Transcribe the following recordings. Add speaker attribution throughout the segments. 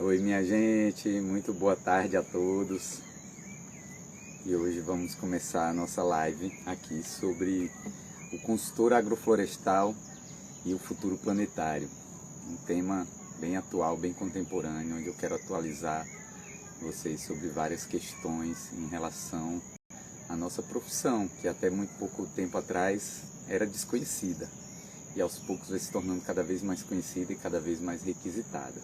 Speaker 1: Oi minha gente, muito boa tarde a todos. E hoje vamos começar a nossa live aqui sobre o consultor agroflorestal e o futuro planetário. Um tema bem atual, bem contemporâneo, onde eu quero atualizar vocês sobre várias questões em relação à nossa profissão, que até muito pouco tempo atrás era desconhecida. E aos poucos vai se tornando cada vez mais conhecida e cada vez mais requisitada.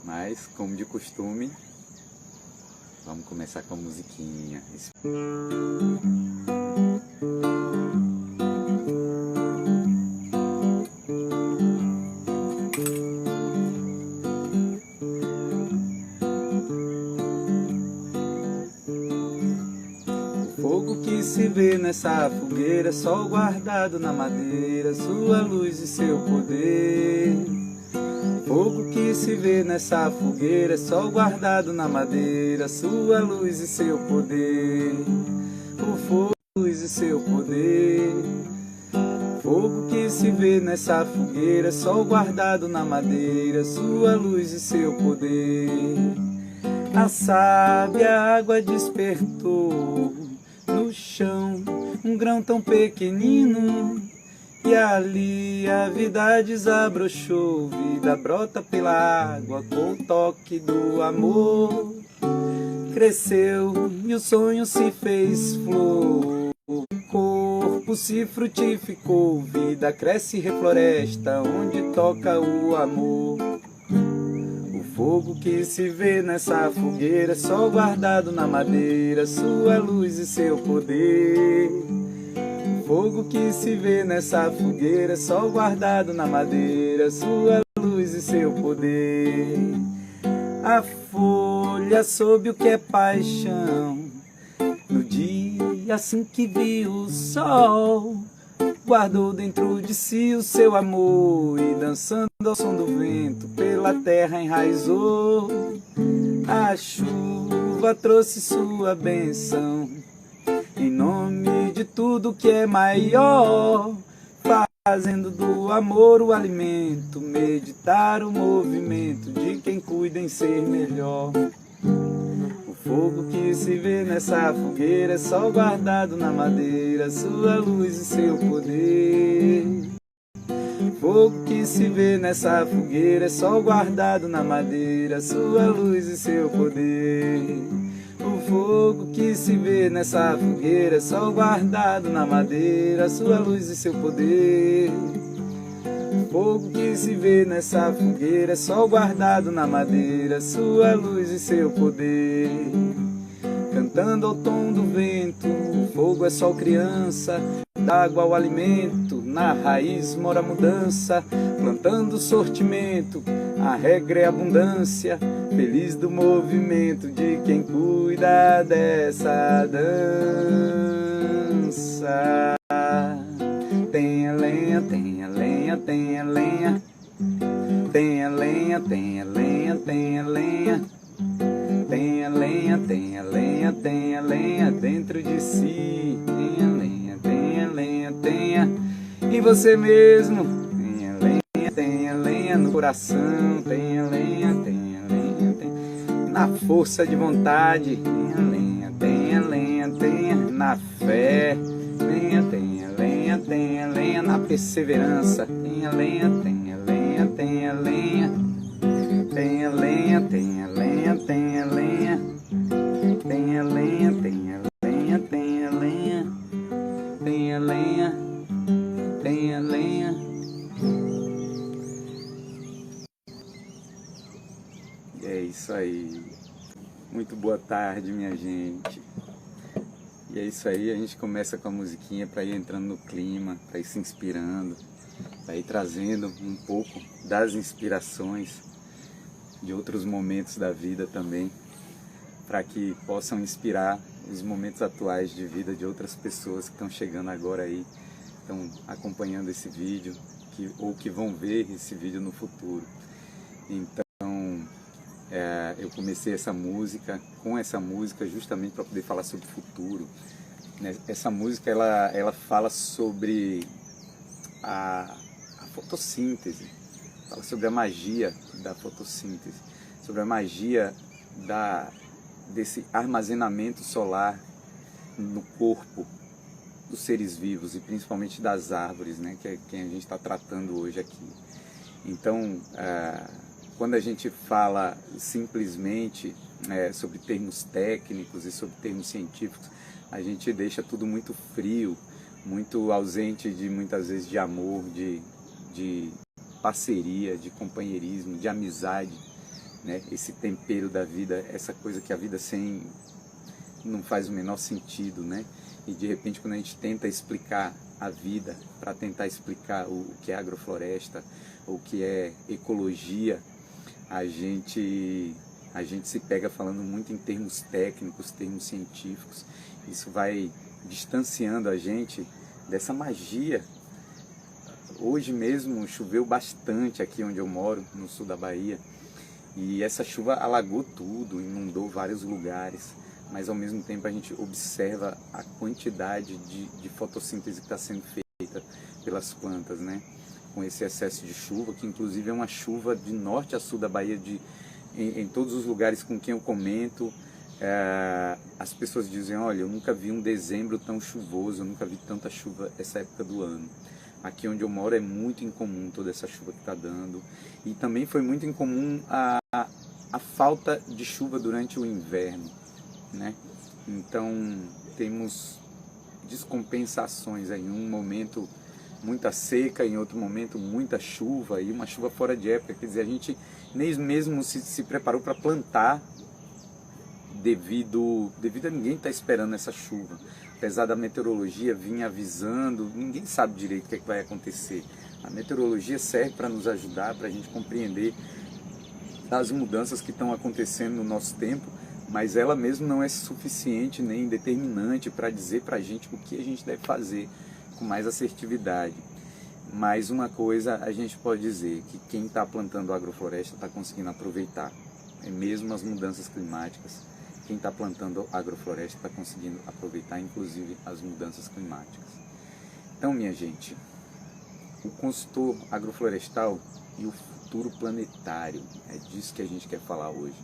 Speaker 1: Mas, como de costume, vamos começar com a musiquinha. O fogo que se vê nessa fogueira, sol guardado na madeira, sua luz e seu poder. Fogo que se vê nessa fogueira, sol guardado na madeira, sua luz e seu poder. O fogo, luz e seu poder. Fogo que se vê nessa fogueira, sol guardado na madeira, sua luz e seu poder. A sábia água despertou no chão um grão tão pequenino, e ali a vida desabrochou, vida brota pela água com o toque do amor. Cresceu e o sonho se fez flor, o corpo se frutificou, vida cresce e refloresta onde toca o amor. O fogo que se vê nessa fogueira, sol guardado na madeira, sua luz e seu poder. Fogo que se vê nessa fogueira, sol guardado na madeira, sua luz e seu poder. A folha soube o que é paixão, no dia assim que viu o sol, guardou dentro de si o seu amor, e dançando ao som do vento, pela terra enraizou. A chuva trouxe sua bênção, em nome de tudo que é maior, fazendo do amor o alimento, meditar o movimento de quem cuida em ser melhor. O fogo que se vê nessa fogueira, sol guardado na madeira, sua luz e seu poder. Fogo que se vê nessa fogueira, sol guardado na madeira, sua luz e seu poder. O fogo que se vê nessa fogueira, sol guardado na madeira, sua luz e seu poder. Fogo que se vê nessa fogueira, sol guardado na madeira, sua luz e seu poder. Cantando ao tom do vento, o fogo é sol criança, d'água ao alimento, na raiz mora a mudança, plantando sortimento, a regra é abundância, feliz do movimento de quem cuida dessa dança. Tenha lenha, tenha lenha, tenha lenha, tenha lenha, tenha lenha, tenha lenha, tenha lenha, tenha lenha, tenha lenha dentro de si. Tenha lenha, tenha lenha, tenha em você mesmo. Tenha lenha no coração. Tenha lenha, tenha lenha, tenha na força de vontade. Tenha lenha, tenha lenha, tenha na fé. Tenha lenha, tenha lenha na perseverança. Tenha lenha, tenha lenha, tenha lenha. Tenha lenha, tenha lenha, tenha lenha. Tenha lenha, tenha lenha, tenha lenha. Tenha lenha, tenha lenha. E é isso aí. Muito boa tarde, minha gente. E é isso aí, a gente começa com a musiquinha para ir entrando no clima, para ir se inspirando, para ir trazendo um pouco das inspirações de outros momentos da vida também, para que possam inspirar os momentos atuais de vida de outras pessoas que estão chegando agora aí, estão acompanhando esse vídeo, ou que vão ver esse vídeo no futuro. Então, eu comecei com essa música justamente para poder falar sobre o futuro. Essa música ela fala sobre a fotossíntese, fala sobre a magia da fotossíntese. sobre a magia desse armazenamento solar no corpo dos seres vivos e principalmente das árvores, né, que é quem a gente está tratando hoje aqui. Então, quando a gente fala simplesmente sobre termos técnicos e sobre termos científicos, a gente deixa tudo muito frio, muito ausente muitas vezes de amor, de parceria, de companheirismo, de amizade, né? Esse tempero da vida, essa coisa que a vida sem não faz o menor sentido, né? E de repente quando a gente tenta explicar a vida, para tentar explicar o que é agrofloresta, o que é ecologia, a gente se pega falando muito em termos técnicos, termos científicos. Isso vai distanciando a gente dessa magia. Hoje mesmo choveu bastante aqui onde eu moro, no sul da Bahia, e essa chuva alagou tudo, inundou vários lugares, mas ao mesmo tempo a gente observa a quantidade de fotossíntese que está sendo feita pelas plantas, né? Com esse excesso de chuva, que inclusive é uma chuva de norte a sul da Bahia, em todos os lugares com quem eu comento, as pessoas dizem, olha, eu nunca vi um dezembro tão chuvoso, eu nunca vi tanta chuva essa época do ano. Aqui onde eu moro é muito incomum toda essa chuva que está dando. E também foi muito incomum a falta de chuva durante o inverno, né? Então temos descompensações aí, em um momento muita seca, em outro momento muita chuva, e uma chuva fora de época. Quer dizer, a gente nem mesmo se preparou para plantar devido a ninguém estar esperando essa chuva. Apesar da meteorologia vir avisando, ninguém sabe direito o que vai acontecer. A meteorologia serve para nos ajudar, para a gente compreender as mudanças que estão acontecendo no nosso tempo, mas ela mesma não é suficiente nem determinante para dizer para a gente o que a gente deve fazer com mais assertividade. Mas uma coisa a gente pode dizer, que quem está plantando agrofloresta está conseguindo aproveitar, mesmo as mudanças climáticas. Quem está plantando agrofloresta está conseguindo aproveitar, inclusive, as mudanças climáticas. Então, minha gente, o consultor agroflorestal e o futuro planetário, é disso que a gente quer falar hoje,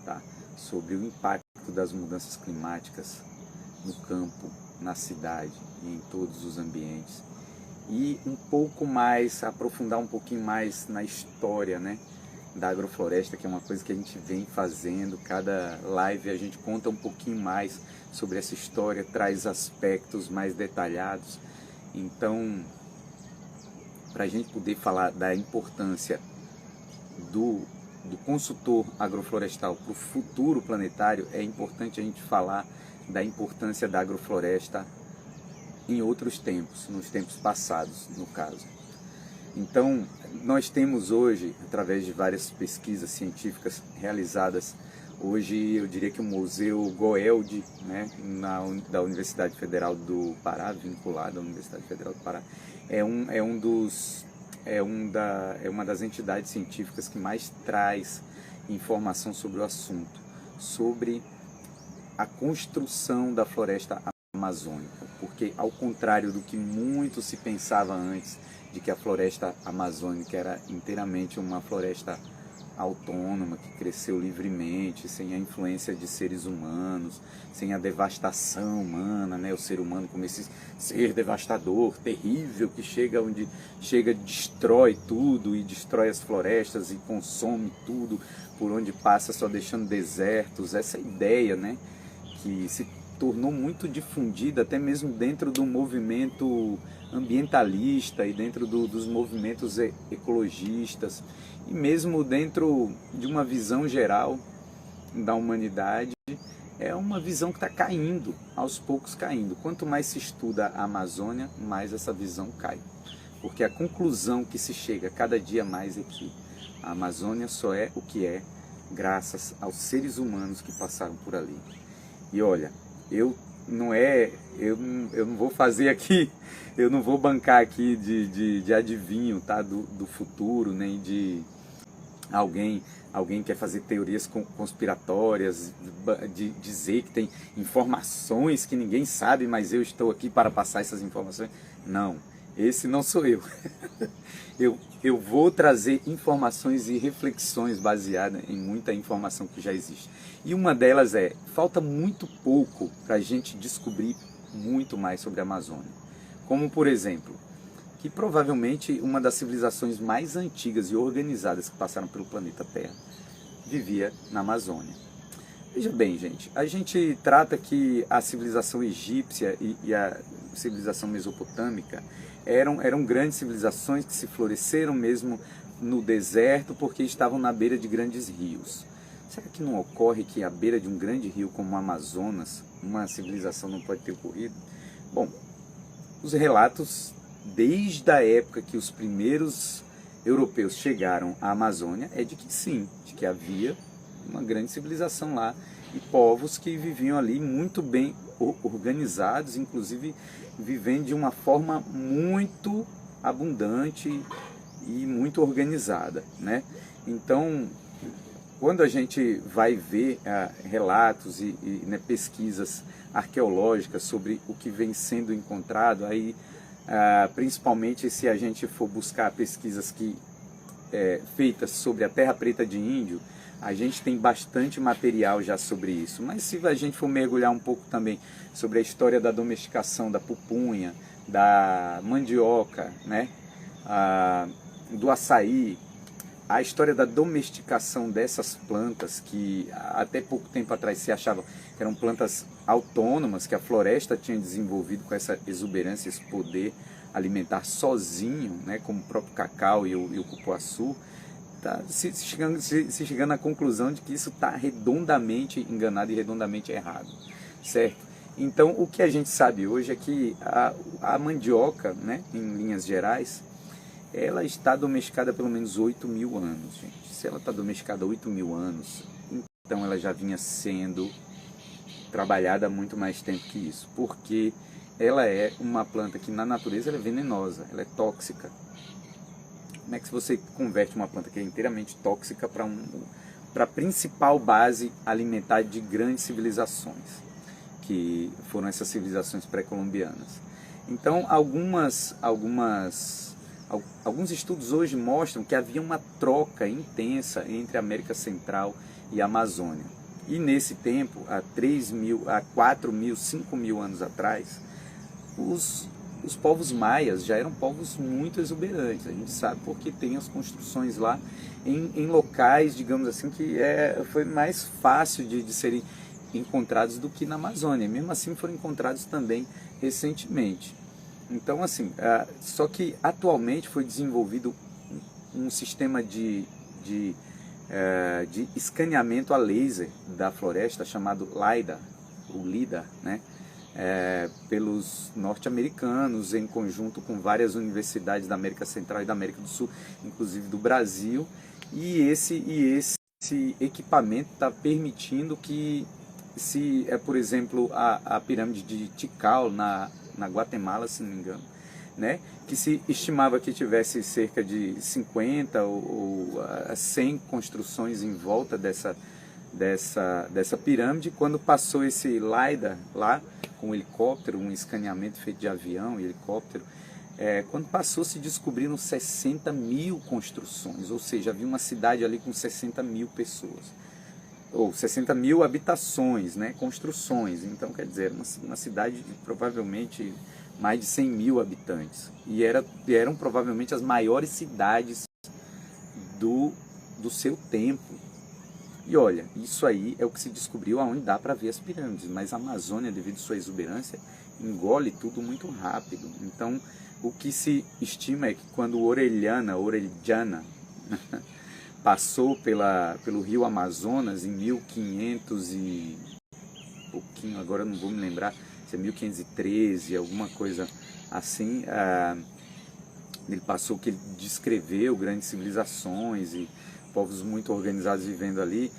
Speaker 1: tá? Sobre o impacto das mudanças climáticas no campo, na cidade e em todos os ambientes. E um pouco mais, aprofundar um pouquinho mais na história, né, da agrofloresta, que é uma coisa que a gente vem fazendo. Cada live a gente conta um pouquinho mais sobre essa história, traz aspectos mais detalhados. Então, para a gente poder falar da importância do consultor agroflorestal para o futuro planetário, é importante a gente falar da importância da agrofloresta em outros tempos, nos tempos passados, no caso. Então, nós temos hoje, através de várias pesquisas científicas realizadas, hoje eu diria que o Museu Goeldi, né, da Universidade Federal do Pará, vinculado à Universidade Federal do Pará, é uma das entidades científicas que mais traz informação sobre o assunto, sobre a construção da floresta amazônica, porque ao contrário do que muito se pensava antes, de que a floresta amazônica era inteiramente uma floresta autônoma, que cresceu livremente, sem a influência de seres humanos, sem a devastação humana, né? O ser humano como esse ser devastador, terrível, que chega onde chega, destrói tudo e destrói as florestas e consome tudo por onde passa, só deixando desertos. Essa ideia, né, que se tornou muito difundida até mesmo dentro do movimento ambientalista e dentro dos movimentos ecologistas, e mesmo dentro de uma visão geral da humanidade, é uma visão que está caindo, aos poucos caindo. Quanto mais se estuda a Amazônia, mais essa visão cai. Porque a conclusão que se chega cada dia mais é que a Amazônia só é o que é graças aos seres humanos que passaram por ali. E olha, eu não vou fazer aqui, eu não vou bancar aqui de adivinho, tá, do futuro, nem de alguém quer fazer teorias conspiratórias, de dizer que tem informações que ninguém sabe, mas eu estou aqui para passar essas informações. Não, esse não sou eu. Eu vou trazer informações e reflexões baseadas em muita informação que já existe. E uma delas é, falta muito pouco para a gente descobrir muito mais sobre a Amazônia. Como, por exemplo, que provavelmente uma das civilizações mais antigas e organizadas que passaram pelo planeta Terra vivia na Amazônia. Veja bem, gente, a gente trata que a civilização egípcia e a civilização mesopotâmica eram grandes civilizações que se floresceram mesmo no deserto porque estavam na beira de grandes rios. Será que não ocorre que à beira de um grande rio como o Amazonas, uma civilização não pode ter ocorrido? Bom, os relatos desde a época que os primeiros europeus chegaram à Amazônia é de que sim, de que havia uma grande civilização lá e povos que viviam ali muito bem organizados, inclusive vivendo de uma forma muito abundante e muito organizada, né? Então, quando a gente vai ver relatos né, pesquisas arqueológicas sobre o que vem sendo encontrado, aí principalmente se a gente for buscar pesquisas feitas sobre a terra preta de índio, a gente tem bastante material já sobre isso. Mas se a gente for mergulhar um pouco também sobre a história da domesticação da pupunha, da mandioca, né, do açaí, a história da domesticação dessas plantas que até pouco tempo atrás se achava que eram plantas autônomas, que a floresta tinha desenvolvido com essa exuberância, esse poder alimentar sozinho, né, como o próprio cacau e o cupuaçu, tá se chegando à conclusão de que isso está redondamente enganado e redondamente errado, certo? Então, o que a gente sabe hoje é que a mandioca, né, em linhas gerais, ela está domesticada há pelo menos 8.000 anos, gente. Se ela está domesticada há 8.000 anos, então ela já vinha sendo trabalhada há muito mais tempo que isso, porque ela é uma planta que na natureza ela é venenosa, ela é tóxica. Como é que você converte uma planta que é inteiramente tóxica para a principal base alimentar de grandes civilizações, que foram essas civilizações pré-colombianas? Então, alguns estudos hoje mostram que havia uma troca intensa entre a América Central e a Amazônia. E nesse tempo, há 4.000, 5.000 anos atrás, os povos maias já eram povos muito exuberantes. A gente sabe porque tem as construções lá em locais, digamos assim, que foi mais fácil de serem encontrados do que na Amazônia. Mesmo assim foram encontrados também recentemente. Então, assim, só que atualmente foi desenvolvido um sistema de escaneamento a laser da floresta chamado LiDAR, o LiDAR, né? Pelos norte-americanos, em conjunto com várias universidades da América Central e da América do Sul, inclusive do Brasil, e esse equipamento está permitindo que, por exemplo, a pirâmide de Tikal, na Guatemala, se não me engano, né, que se estimava que tivesse cerca de 50 ou 100 construções em volta dessa pirâmide. Quando passou esse LiDAR lá, com um helicóptero, um escaneamento feito de avião e helicóptero, quando passou se descobriram 60.000 construções, ou seja, havia uma cidade ali com 60.000 pessoas, ou 60.000 habitações, né, construções. Então, quer dizer, uma cidade de provavelmente mais de 100.000 habitantes, e eram provavelmente as maiores cidades do seu tempo. E olha, isso aí é o que se descobriu aonde dá para ver as pirâmides, mas a Amazônia, devido à sua exuberância, engole tudo muito rápido. Então, o que se estima é que quando Orellana passou pelo rio Amazonas em 1500 e pouquinho, agora não vou me lembrar se é 1513, alguma coisa assim, ele passou, que ele descreveu grandes civilizações e povos muito organizados vivendo ali.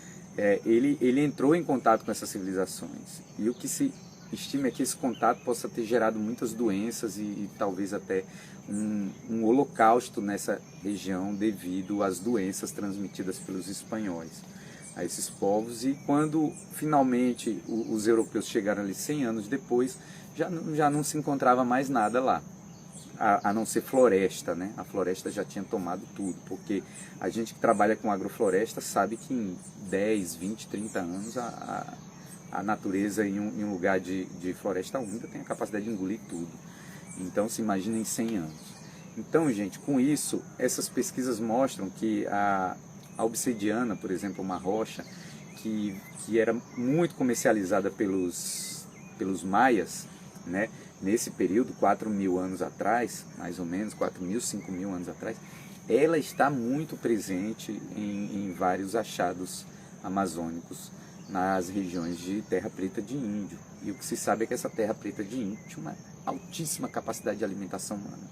Speaker 1: Ele entrou em contato com essas civilizações, e o que se estima é que esse contato possa ter gerado muitas doenças e talvez até um holocausto nessa região devido às doenças transmitidas pelos espanhóis a esses povos. E quando finalmente os europeus chegaram ali 100 anos depois, já não se encontrava mais nada lá. a não ser floresta, né? A floresta já tinha tomado tudo, porque a gente que trabalha com agrofloresta sabe que em 10, 20, 30 anos a natureza em um lugar de floresta úmida tem a capacidade de engolir tudo. Então se imagina em 100 anos. Então, gente, com isso, essas pesquisas mostram que a obsidiana, por exemplo, uma rocha que era muito comercializada pelos maias, né? Nesse período, 4.000 anos atrás, mais ou menos, 4.000, 5.000 anos atrás, ela está muito presente em vários achados amazônicos nas regiões de terra preta de índio. E o que se sabe é que essa terra preta de índio tinha uma altíssima capacidade de alimentação humana.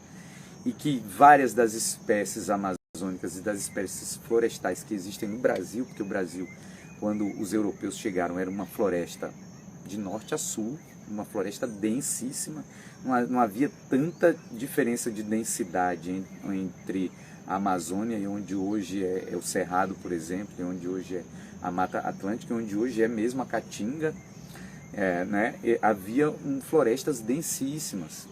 Speaker 1: E que várias das espécies amazônicas e das espécies florestais que existem no Brasil, porque o Brasil, quando os europeus chegaram, era uma floresta de norte a sul, uma floresta densíssima, não havia tanta diferença de densidade entre a Amazônia e onde hoje é o Cerrado, por exemplo, e onde hoje é a Mata Atlântica, e onde hoje é mesmo a Caatinga, né? Havia florestas densíssimas.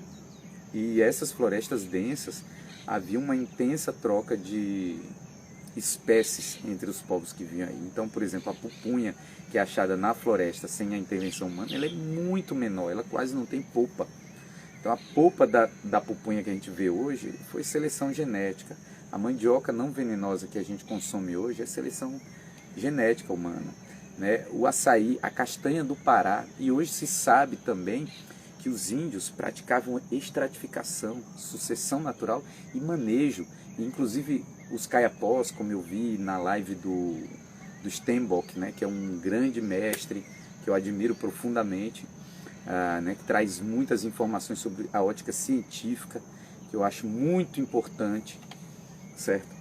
Speaker 1: E essas florestas densas, havia uma intensa troca de espécies entre os povos que vinham aí. Então, por exemplo, a pupunha, que é achada na floresta sem a intervenção humana, ela é muito menor, ela quase não tem polpa. Então, a polpa da pupunha que a gente vê hoje foi seleção genética. A mandioca não venenosa que a gente consome hoje é seleção genética humana, né? O açaí, a castanha do Pará, e hoje se sabe também que os índios praticavam estratificação, sucessão natural e manejo. Inclusive os caiapós, como eu vi na live do Steinbock, né, que é um grande mestre que eu admiro profundamente, né, que traz muitas informações sobre a ótica científica, que eu acho muito importante, certo?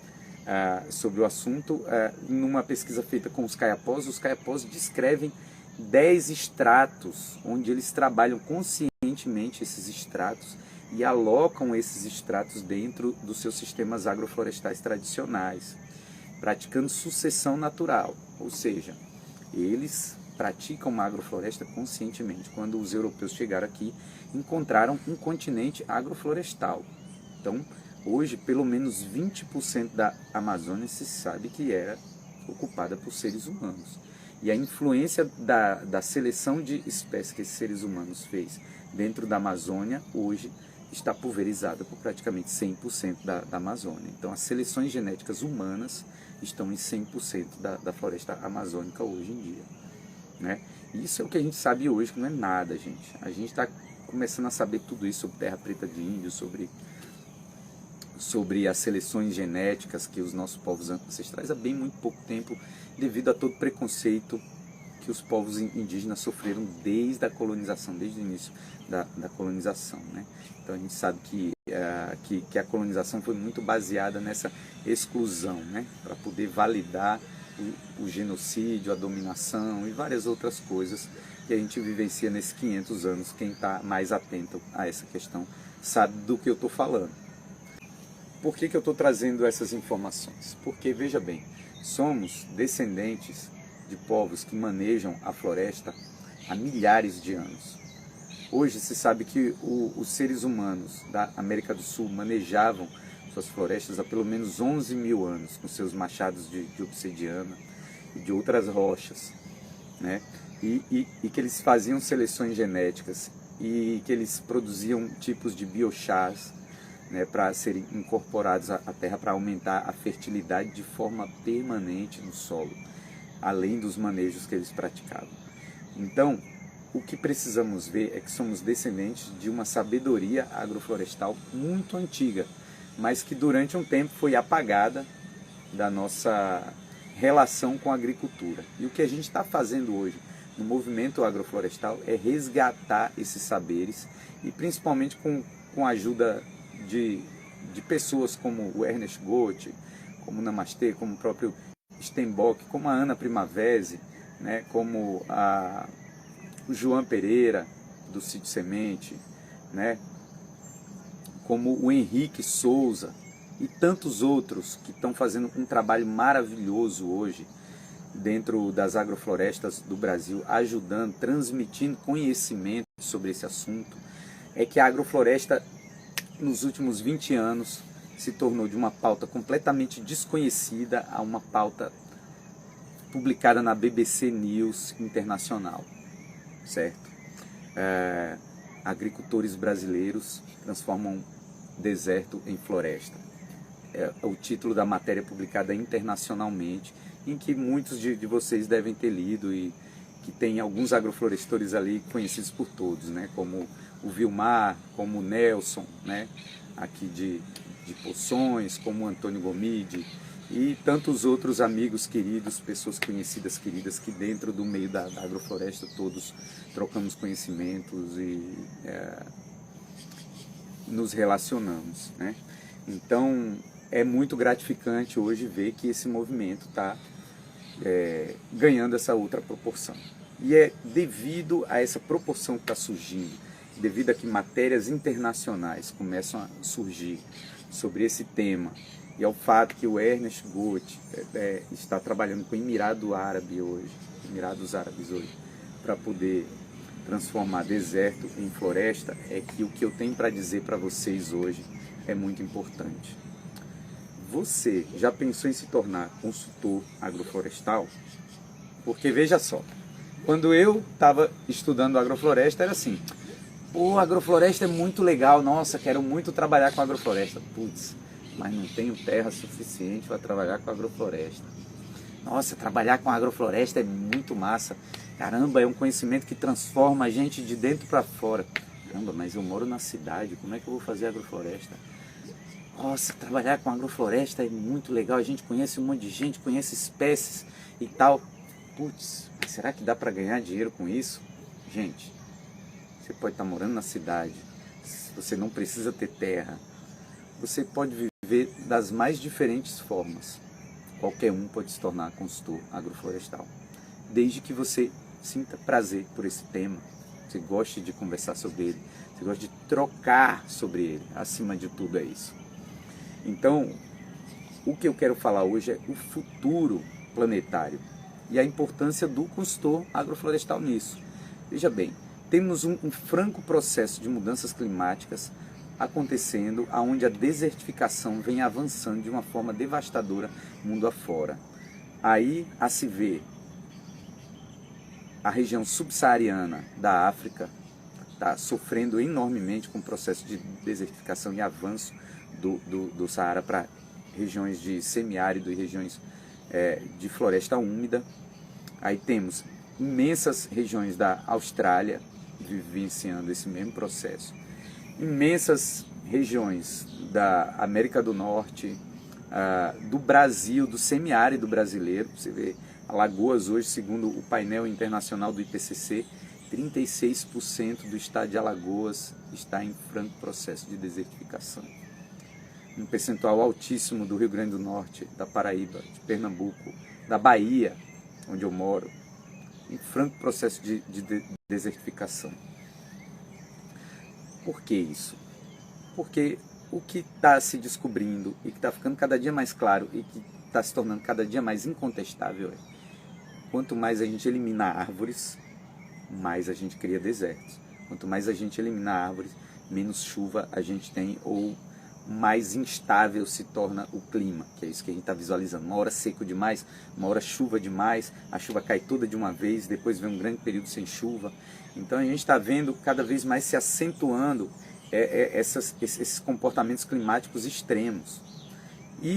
Speaker 1: Sobre o assunto. Numa pesquisa feita com os caiapós descrevem 10 estratos, onde eles trabalham conscientemente esses estratos e alocam esses estratos dentro dos seus sistemas agroflorestais tradicionais, praticando sucessão natural, ou seja, eles praticam uma agrofloresta conscientemente. Quando os europeus chegaram aqui, encontraram um continente agroflorestal. Então, hoje, pelo menos 20% da Amazônia se sabe que era ocupada por seres humanos. E a influência da seleção de espécies que esses seres humanos fez dentro da Amazônia, hoje, está pulverizada por praticamente 100% da Amazônia. Então, as seleções genéticas humanas estão em 100% da floresta amazônica hoje em dia, né? Isso é o que a gente sabe hoje, que não é nada, gente. A gente está começando a saber tudo isso sobre terra preta de índio, sobre as seleções genéticas que os nossos povos ancestrais há bem muito pouco tempo, devido a todo preconceito que os povos indígenas sofreram desde a colonização, desde o início da colonização, né? Então a gente sabe que a colonização foi muito baseada nessa exclusão, né? Para poder validar o genocídio, a dominação e várias outras coisas que a gente vivencia nesses 500 anos. Quem está mais atento a essa questão sabe do que eu estou falando. Por que eu estou trazendo essas informações? Porque, veja bem, somos descendentes de povos que manejam a floresta há milhares de anos. Hoje se sabe que os seres humanos da América do Sul manejavam suas florestas há pelo menos 11.000 anos, com seus machados de obsidiana e de outras rochas, né? E que eles faziam seleções genéticas e que eles produziam tipos de biochás, né, para serem incorporados à terra para aumentar a fertilidade de forma permanente no solo, além dos manejos que eles praticavam. Então, o que precisamos ver é que somos descendentes de uma sabedoria agroflorestal muito antiga, mas que durante um tempo foi apagada da nossa relação com a agricultura. E o que a gente está fazendo hoje no movimento agroflorestal é resgatar esses saberes, e principalmente com a ajuda de pessoas como o Ernest Goethe, como o Namastê, como o próprio Steinbock, como a Ana Primavera, né, como o João Pereira, do Sítio Semente, né, como o Henrique Souza e tantos outros que estão fazendo um trabalho maravilhoso hoje dentro das agroflorestas do Brasil, ajudando, transmitindo conhecimento sobre esse assunto. É que a agrofloresta nos últimos 20 anos se tornou de uma pauta completamente desconhecida a uma pauta publicada na BBC News Internacional, certo? Agricultores brasileiros transformam deserto em floresta. É o título da matéria publicada internacionalmente, em que muitos de vocês devem ter lido e que tem alguns agroflorestores ali conhecidos por todos, né? Como o Vilmar, como o Nelson, né? Aqui de Poções, como o Antônio Gomide e tantos outros amigos queridos, pessoas conhecidas queridas que dentro do meio da agrofloresta todos trocamos conhecimentos e nos relacionamos, né? Então é muito gratificante hoje ver que esse movimento está ganhando essa outra proporção. E é devido a essa proporção que está surgindo, devido a que matérias internacionais começam a surgir sobre esse tema, e ao fato que o Ernest Goethe está trabalhando com Emirados Árabes hoje, para poder transformar deserto em floresta, é que o que eu tenho para dizer para vocês hoje é muito importante. Você já pensou em se tornar consultor agroflorestal? Porque veja só, quando eu estava estudando agrofloresta era assim, pô, agrofloresta é muito legal, nossa, quero muito trabalhar com agrofloresta. Putz, mas não tenho terra suficiente para trabalhar com agrofloresta. Nossa, trabalhar com agrofloresta é muito massa. Caramba, é um conhecimento que transforma a gente de dentro para fora. Caramba, mas eu moro na cidade, como é que eu vou fazer agrofloresta? Nossa, trabalhar com agrofloresta é muito legal, a gente conhece um monte de gente, conhece espécies e tal. Putz, será que dá para ganhar dinheiro com isso? Gente, você pode estar morando na cidade, você não precisa ter terra, você pode viver das mais diferentes formas. Qualquer um pode se tornar consultor agroflorestal, desde que você sinta prazer por esse tema, você goste de conversar sobre ele, você goste de trocar sobre ele, acima de tudo é isso. Então, o que eu quero falar hoje é o futuro planetário e a importância do consultor agroflorestal nisso. Veja bem, temos um franco processo de mudanças climáticas acontecendo, onde a desertificação vem avançando de uma forma devastadora mundo afora. Aí a se vê a região subsaariana da África está sofrendo enormemente com o processo de desertificação e avanço do Saara para regiões de semiárido e regiões de floresta úmida. Aí temos imensas regiões da Austrália vivenciando esse mesmo processo. Imensas regiões da América do Norte, do Brasil, do semiárido brasileiro. Você vê Alagoas hoje, segundo o painel internacional do IPCC, 36% do estado de Alagoas está em franco processo de desertificação. Um percentual altíssimo do Rio Grande do Norte, da Paraíba, de Pernambuco, da Bahia, onde eu moro, em franco processo de desertificação. Por que isso? Porque o que está se descobrindo e que está ficando cada dia mais claro e que está se tornando cada dia mais incontestável é: quanto mais a gente elimina árvores, mais a gente cria desertos. Quanto mais a gente elimina árvores, menos chuva a gente tem, ou mais instável se torna o clima, que é isso que a gente está visualizando. Uma hora seco demais, uma hora chuva demais, a chuva cai toda de uma vez, depois vem um grande período sem chuva. Então a gente está vendo cada vez mais se acentuando esses comportamentos climáticos extremos. E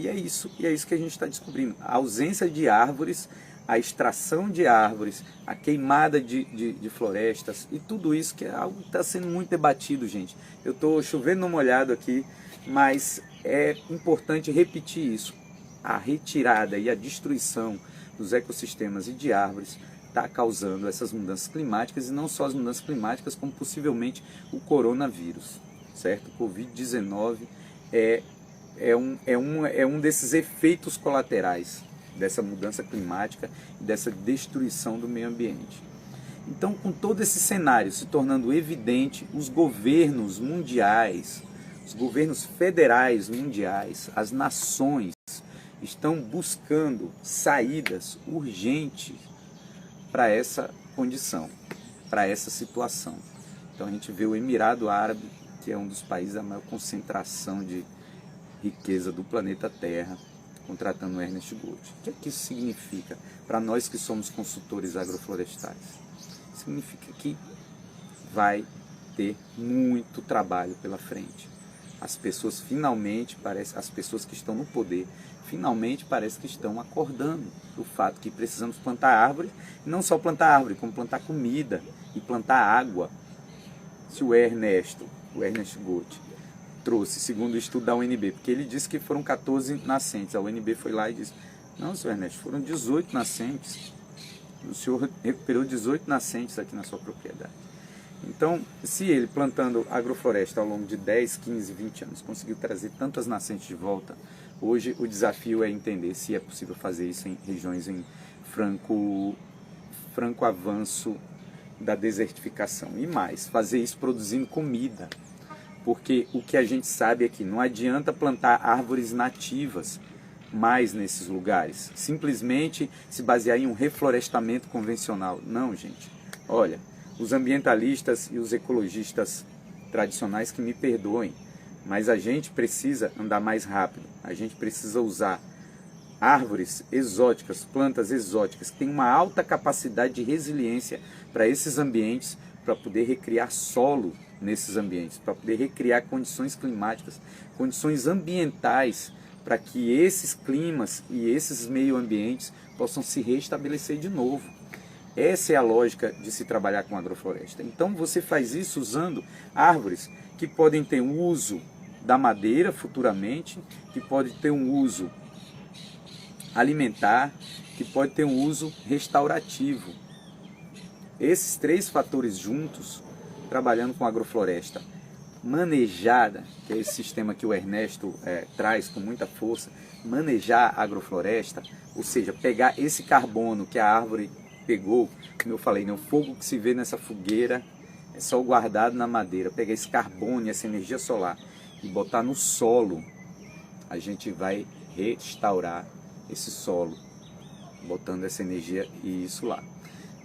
Speaker 1: é isso que a gente está descobrindo. A ausência de árvores, a extração de árvores, a queimada de florestas e tudo isso, que é algo que está sendo muito debatido, gente. Eu estou chovendo no molhado aqui, mas é importante repetir isso. A retirada e a destruição dos ecossistemas e de árvores está causando essas mudanças climáticas, e não só as mudanças climáticas, como possivelmente o coronavírus, certo? O Covid-19 é um desses efeitos colaterais dessa mudança climática e dessa destruição do meio ambiente. Então, com todo esse cenário se tornando evidente, os governos mundiais, os governos federais mundiais, as nações estão buscando saídas urgentes para essa condição, para essa situação. Então a gente vê o Emirado Árabe que é um dos países da maior concentração de riqueza do planeta Terra, contratando o Ernest Gold. O que é que isso significa para nós que somos consultores agroflorestais? Significa que vai ter muito trabalho pela frente. As pessoas finalmente, as pessoas que estão no poder, finalmente parece que estão acordando do fato que precisamos plantar árvore, e não só plantar árvore, como plantar comida e plantar água. Se o Ernest Gold trouxe, segundo o estudo da UNB, porque ele disse que foram 14 nascentes, a UNB foi lá e disse, não, senhor Ernest, foram 18 nascentes, o senhor recuperou 18 nascentes aqui na sua propriedade. Então, se ele plantando agrofloresta ao longo de 10, 15, 20 anos conseguiu trazer tantas nascentes de volta, hoje o desafio é entender se é possível fazer isso em regiões em franco avanço da desertificação. E mais, fazer isso produzindo comida. Porque o que a gente sabe é que não adianta plantar árvores nativas mais nesses lugares. Simplesmente se basear em um reflorestamento convencional. Não, gente. Olha, os ambientalistas e os ecologistas tradicionais que me perdoem, mas a gente precisa andar mais rápido. A gente precisa usar árvores exóticas, plantas exóticas, que têm uma alta capacidade de resiliência para esses ambientes, para poder recriar solo nesses ambientes, para poder recriar condições climáticas, condições ambientais, para que esses climas e esses meio ambientes possam se restabelecer de novo. Essa é a lógica de se trabalhar com agrofloresta. Então você faz isso usando árvores que podem ter um uso da madeira futuramente, que pode ter um uso alimentar, que pode ter um uso restaurativo. Esses três fatores juntos, trabalhando com agrofloresta manejada, que é esse sistema que o Ernesto traz com muita força, manejar a agrofloresta, ou seja, pegar esse carbono que a árvore pegou, como eu falei, né, o fogo que se vê nessa fogueira é só guardado na madeira, pegar esse carbono, essa energia solar e botar no solo, a gente vai restaurar esse solo, botando essa energia e isso lá,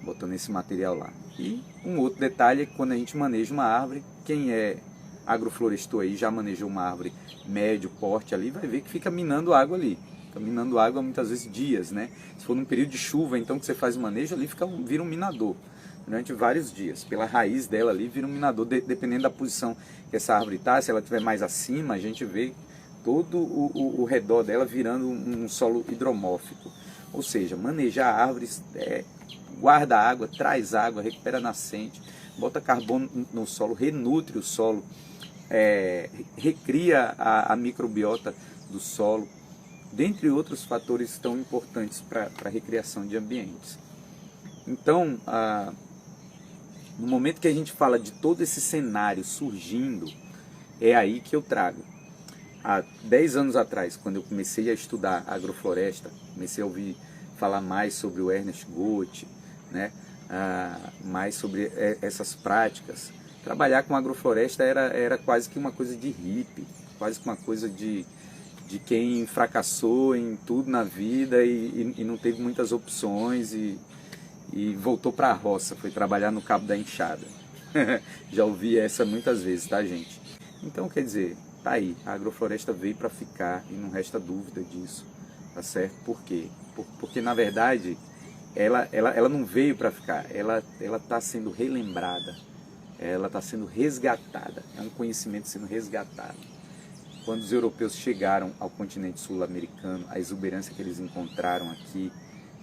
Speaker 1: botando esse material lá. E um outro detalhe é que quando a gente maneja uma árvore, quem é agroflorestou aí, já manejou uma árvore médio porte ali, vai ver que fica minando água ali. Fica minando água muitas vezes dias, né? Se for num período de chuva, então que você faz o manejo ali, vira um minador. Durante vários dias. Pela raiz dela ali, vira um minador, dependendo da posição que essa árvore está. Se ela estiver mais acima, a gente vê todo o redor dela virando um solo hidromórfico. Ou seja, manejar árvores, guarda água, traz água, recupera a nascente, bota carbono no solo, renutre o solo, recria a microbiota do solo, dentre outros fatores tão importantes para a recriação de ambientes. Então, no momento que a gente fala de todo esse cenário surgindo, é aí que eu trago. Há 10 anos atrás, quando eu comecei a estudar agrofloresta, comecei a ouvir falar mais sobre o Ernest Gold, né? Mais sobre essas práticas. Trabalhar com agrofloresta era quase que uma coisa de hippie, quase que uma coisa de quem fracassou em tudo na vida e não teve muitas opções e voltou para a roça, foi trabalhar no cabo da enxada. Já ouvi essa muitas vezes, tá, gente? Então, quer dizer, tá aí, a agrofloresta veio para ficar e não resta dúvida disso, tá certo? Por quê? Porque, na verdade, ela não veio para ficar, ela está sendo relembrada, ela está sendo resgatada, é um conhecimento sendo resgatado. Quando os europeus chegaram ao continente sul-americano, a exuberância que eles encontraram aqui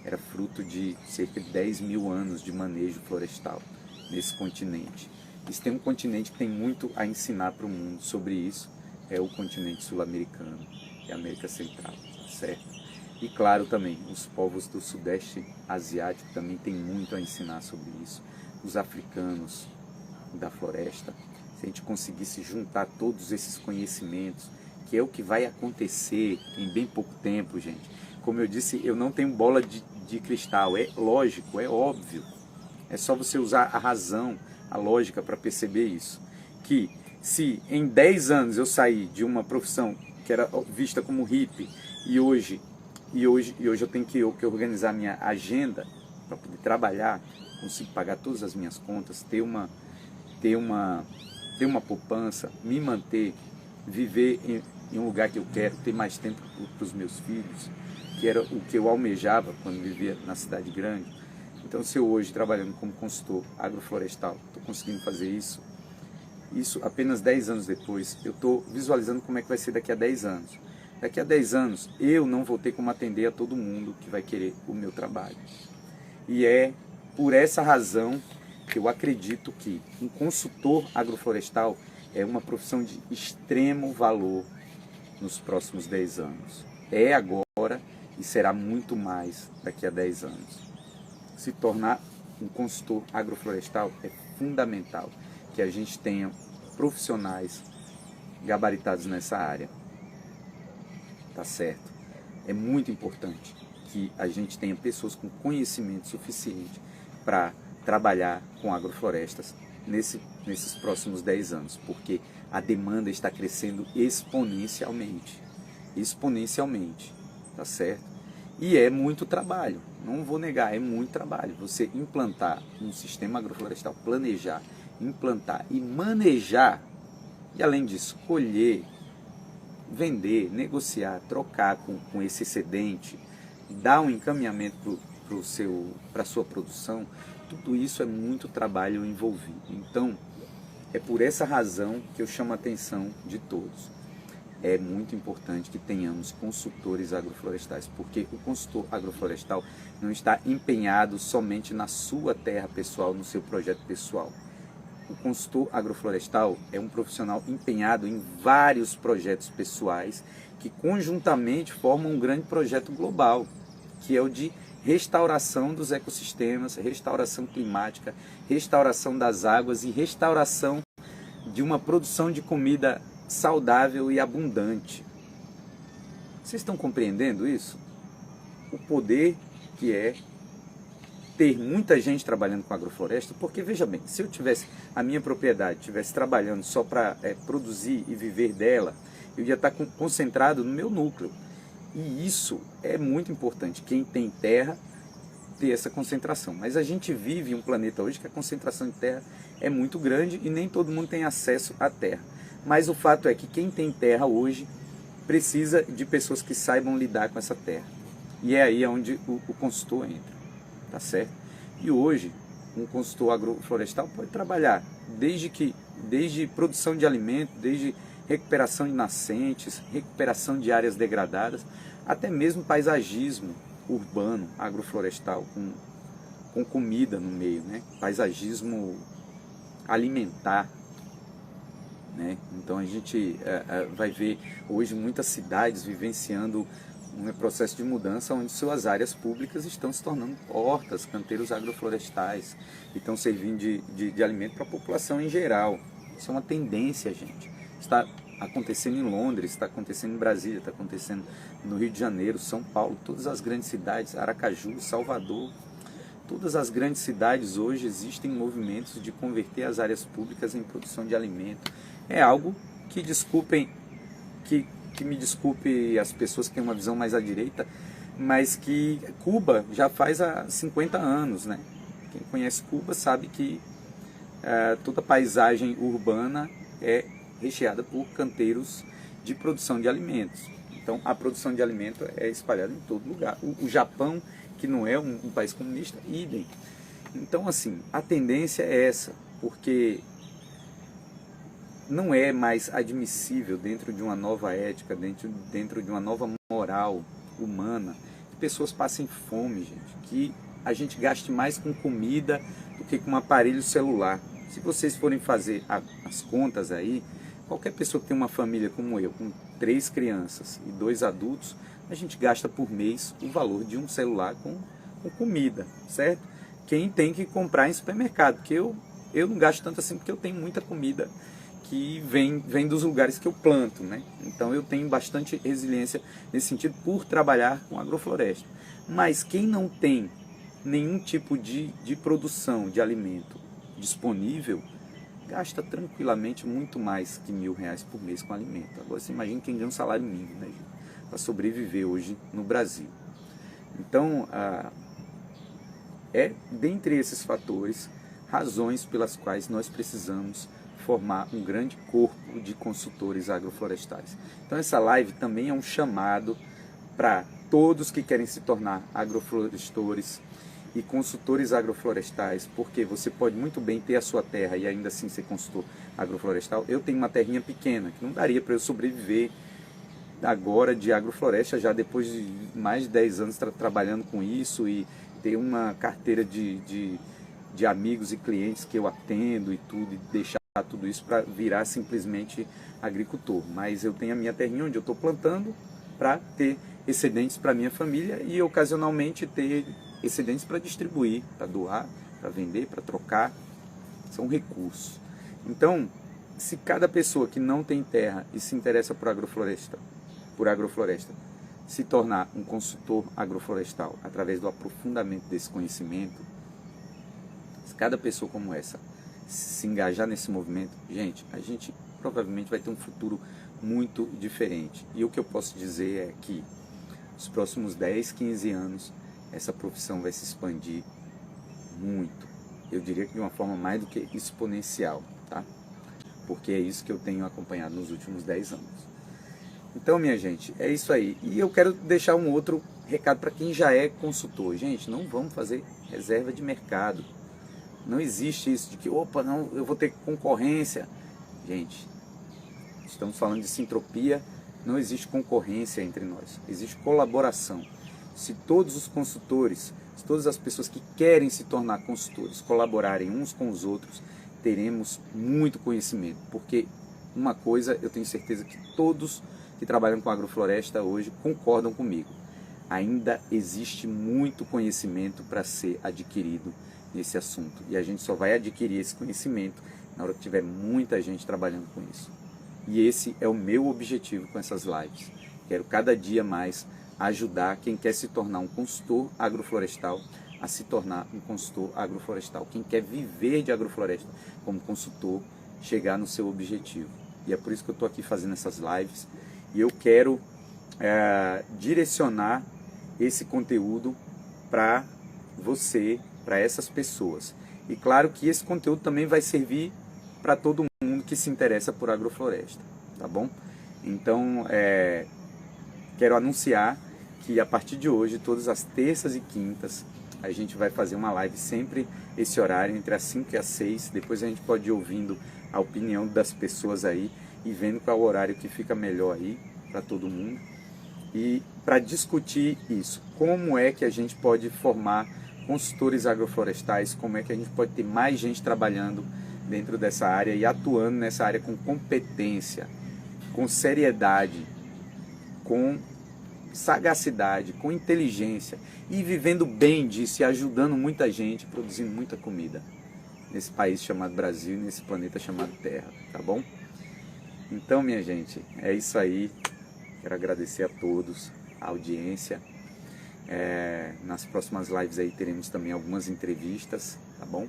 Speaker 1: era fruto de cerca de 10 mil anos de manejo florestal nesse continente. E se tem um continente que tem muito a ensinar para o mundo sobre isso, é o continente sul-americano e a América Central, certo? E claro também, os povos do Sudeste Asiático também têm muito a ensinar sobre isso. Os africanos da floresta, se a gente conseguisse juntar todos esses conhecimentos, que é o que vai acontecer em bem pouco tempo, gente. Como eu disse, eu não tenho bola de cristal, é lógico, é óbvio. É só você usar a razão, a lógica para perceber isso. Que se em 10 anos eu sair de uma profissão que era vista como hippie e hoje eu tenho que organizar minha agenda para poder trabalhar, consigo pagar todas as minhas contas, ter uma ter uma poupança, me manter, viver em um lugar que eu quero, ter mais tempo para os meus filhos, que era o que eu almejava quando vivia na cidade grande. Então, se eu hoje, trabalhando como consultor agroflorestal, estou conseguindo fazer isso apenas 10 anos depois, eu estou visualizando como é que vai ser daqui a 10 anos. Daqui a 10 anos, eu não vou ter como atender a todo mundo que vai querer o meu trabalho. E é por essa razão que eu acredito que um consultor agroflorestal é uma profissão de extremo valor nos próximos 10 anos. É agora e será muito mais daqui a 10 anos. Se tornar um consultor agroflorestal é fundamental que a gente tenha profissionais gabaritados nessa área. Tá certo? É muito importante que a gente tenha pessoas com conhecimento suficiente para trabalhar com agroflorestas nesses próximos 10 anos, porque a demanda está crescendo exponencialmente. Exponencialmente, tá certo? E é muito trabalho, não vou negar, é muito trabalho. Você implantar um sistema agroflorestal, planejar, implantar e manejar, e além disso, colher, vender, negociar, trocar com esse excedente, dar um encaminhamento para a sua produção, tudo isso é muito trabalho envolvido. Então, é por essa razão que eu chamo a atenção de todos. É muito importante que tenhamos consultores agroflorestais, porque o consultor agroflorestal não está empenhado somente na sua terra pessoal, no seu projeto pessoal. O consultor agroflorestal é um profissional empenhado em vários projetos pessoais que conjuntamente formam um grande projeto global, que é o de restauração dos ecossistemas, restauração climática, restauração das águas e restauração de uma produção de comida saudável e abundante. Vocês estão compreendendo isso? O poder que é ter muita gente trabalhando com agrofloresta, porque veja bem, se eu tivesse a minha propriedade, estivesse trabalhando só para produzir e viver dela, eu ia estar concentrado no meu núcleo. E isso é muito importante, quem tem terra ter essa concentração. Mas a gente vive em um planeta hoje que a concentração de terra é muito grande e nem todo mundo tem acesso à terra. Mas o fato é que quem tem terra hoje precisa de pessoas que saibam lidar com essa terra. E é aí onde o consultor entra. Tá certo? E hoje, um consultor agroflorestal pode trabalhar desde produção de alimento, desde recuperação de nascentes, recuperação de áreas degradadas, até mesmo paisagismo urbano, agroflorestal, com comida no meio, né? Paisagismo alimentar. Né? Então a gente vai ver hoje muitas cidades vivenciando um processo de mudança onde suas áreas públicas estão se tornando hortas, canteiros agroflorestais, e estão servindo de alimento para a população em geral. Isso é uma tendência, gente. Está acontecendo em Londres, está acontecendo em Brasília, está acontecendo no Rio de Janeiro, São Paulo, todas as grandes cidades, Aracaju, Salvador, todas as grandes cidades hoje existem movimentos de converter as áreas públicas em produção de alimento. É algo que me desculpe as pessoas que têm uma visão mais à direita, mas que Cuba já faz há 50 anos, né? Quem conhece Cuba sabe que toda a paisagem urbana é recheada por canteiros de produção de alimentos. Então a produção de alimento é espalhada em todo lugar. O Japão, que não é um país comunista, idem. Então assim, a tendência é essa, porque não é mais admissível dentro de uma nova ética, dentro de uma nova moral humana, que pessoas passem fome, gente, que a gente gaste mais com comida do que com um aparelho celular. Se vocês forem fazer as contas aí, qualquer pessoa que tem uma família como eu, com 3 crianças e 2 adultos, a gente gasta por mês o valor de um celular com comida, certo? Quem tem que comprar em supermercado, porque eu não gasto tanto assim, porque eu tenho muita comida que vem dos lugares que eu planto, né? Então eu tenho bastante resiliência nesse sentido por trabalhar com agrofloresta. Mas quem não tem nenhum tipo de produção de alimento disponível, gasta tranquilamente muito mais que R$1.000 por mês com alimento. Agora você imagina quem ganha um salário mínimo, né, para sobreviver hoje no Brasil. Então, dentre esses fatores, razões pelas quais nós precisamos formar um grande corpo de consultores agroflorestais. Então essa live também é um chamado para todos que querem se tornar agroflorestores e consultores agroflorestais, porque você pode muito bem ter a sua terra e ainda assim ser consultor agroflorestal. Eu tenho uma terrinha pequena, que não daria para eu sobreviver agora de agrofloresta, já depois de mais de 10 anos trabalhando com isso e ter uma carteira de amigos e clientes que eu atendo e tudo, e deixar tudo isso para virar simplesmente agricultor. Mas eu tenho a minha terrinha onde eu estou plantando para ter excedentes para minha família e ocasionalmente ter excedentes para distribuir, para doar, para vender, para trocar. São recursos. Então, se cada pessoa que não tem terra e se interessa por agrofloresta, se tornar um consultor agroflorestal através do aprofundamento desse conhecimento, se cada pessoa como essa se engajar nesse movimento, a gente provavelmente vai ter um futuro muito diferente. E o que eu posso dizer é que nos próximos 10, 15 anos, essa profissão vai se expandir muito. Eu diria que de uma forma mais do que exponencial, tá? Porque é isso que eu tenho acompanhado nos últimos 10 anos. Então, minha gente, é isso aí. E eu quero deixar um outro recado para quem já é consultor. Gente, não vamos fazer reserva de mercado. Não existe isso de que, opa, não, eu vou ter concorrência. Gente, estamos falando de sintropia, não existe concorrência entre nós, existe colaboração. Se todos os consultores, se todas as pessoas que querem se tornar consultores colaborarem uns com os outros, teremos muito conhecimento. Porque uma coisa eu tenho certeza que todos que trabalham com agrofloresta hoje concordam comigo. Ainda existe muito conhecimento para ser adquirido nesse assunto. E a gente só vai adquirir esse conhecimento na hora que tiver muita gente trabalhando com isso. E esse é o meu objetivo com essas lives. Quero cada dia mais ajudar quem quer se tornar um consultor agroflorestal a se tornar um consultor agroflorestal. Quem quer viver de agrofloresta como consultor, chegar no seu objetivo. E é por isso que eu estou aqui fazendo essas lives. E eu quero direcionar esse conteúdo para você, para essas pessoas. E claro que esse conteúdo também vai servir para todo mundo que se interessa por agrofloresta, tá bom? Então, quero anunciar que a partir de hoje, todas as terças e quintas, a gente vai fazer uma live sempre esse horário, entre as 5 e as 6. Depois a gente pode ir ouvindo a opinião das pessoas aí e vendo qual é o horário que fica melhor aí para todo mundo. E para discutir isso, como é que a gente pode formar consultores agroflorestais, como é que a gente pode ter mais gente trabalhando dentro dessa área e atuando nessa área com competência, com seriedade, com sagacidade, com inteligência e vivendo bem disso e ajudando muita gente, produzindo muita comida nesse país chamado Brasil e nesse planeta chamado Terra, tá bom? Então, minha gente, é isso aí. Quero agradecer a todos, a audiência. Nas próximas lives aí teremos também algumas entrevistas, tá bom?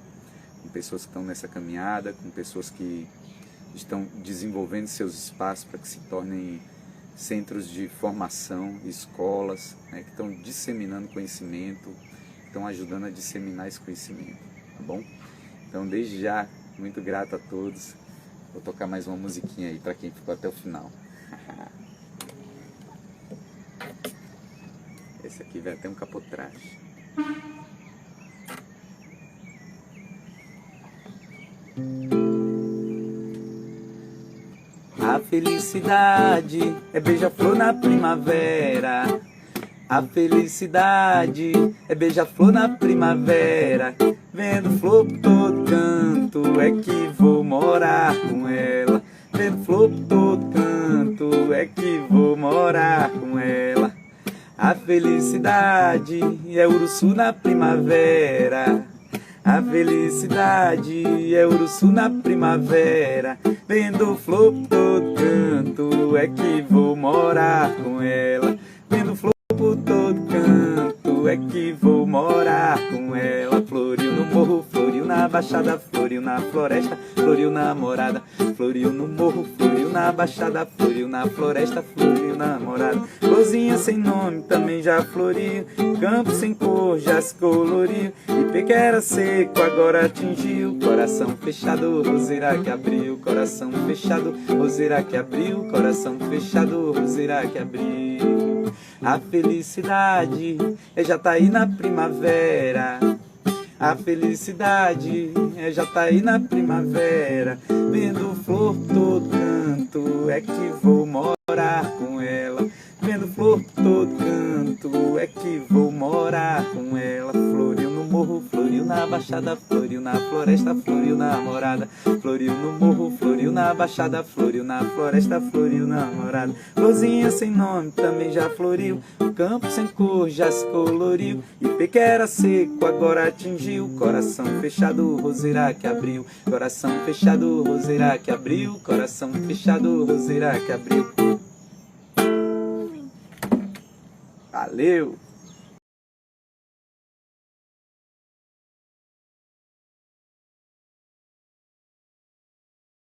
Speaker 1: Com pessoas que estão nessa caminhada, com pessoas que estão desenvolvendo seus espaços para que se tornem centros de formação, escolas, né, que estão disseminando conhecimento, estão ajudando a disseminar esse conhecimento, tá bom? Então, desde já, muito grato a todos. Vou tocar mais uma musiquinha aí para quem ficou até o final. Esse aqui vai até um capotraste. A felicidade é beija-flor na primavera. A felicidade é beija-flor na primavera. Vendo flor por todo canto, é que vou morar com ela. Vendo flor por todo canto, é que vou morar com ela. A felicidade é uruçu na primavera. A felicidade é uruçu na primavera. Vendo flor por todo canto, é que vou morar com ela. Vendo flor por todo canto, é que vou morar com ela. Floriu no morro, floriu na baixada, floriu na floresta, floriu na morada, floriu no morro, floriu na baixada, floriu na floresta, floriu na morada. Florzinha sem nome também já floriu, campo sem cor já se coloriu, ipê que era seco agora atingiu, coração fechado, roseira que abriu, coração fechado, roseira que abriu, coração fechado, roseira que abriu. A felicidade já tá aí na primavera, a felicidade já tá aí na primavera, vendo flor todo canto é que vou morar com ela, vendo flor todo canto é que vou morar com ela. Floriu no morro, floriu na baixada, floriu na floresta, floriu na morada, floriu no morro, floriu na baixada, floriu na floresta, floriu na morada. Florzinha sem nome também já floriu, o campo sem cor já se coloriu, ipê que era seco agora atingiu, coração fechado, roseira que abriu, coração fechado, roseira que abriu, coração fechado, roseira que abriu. Valeu!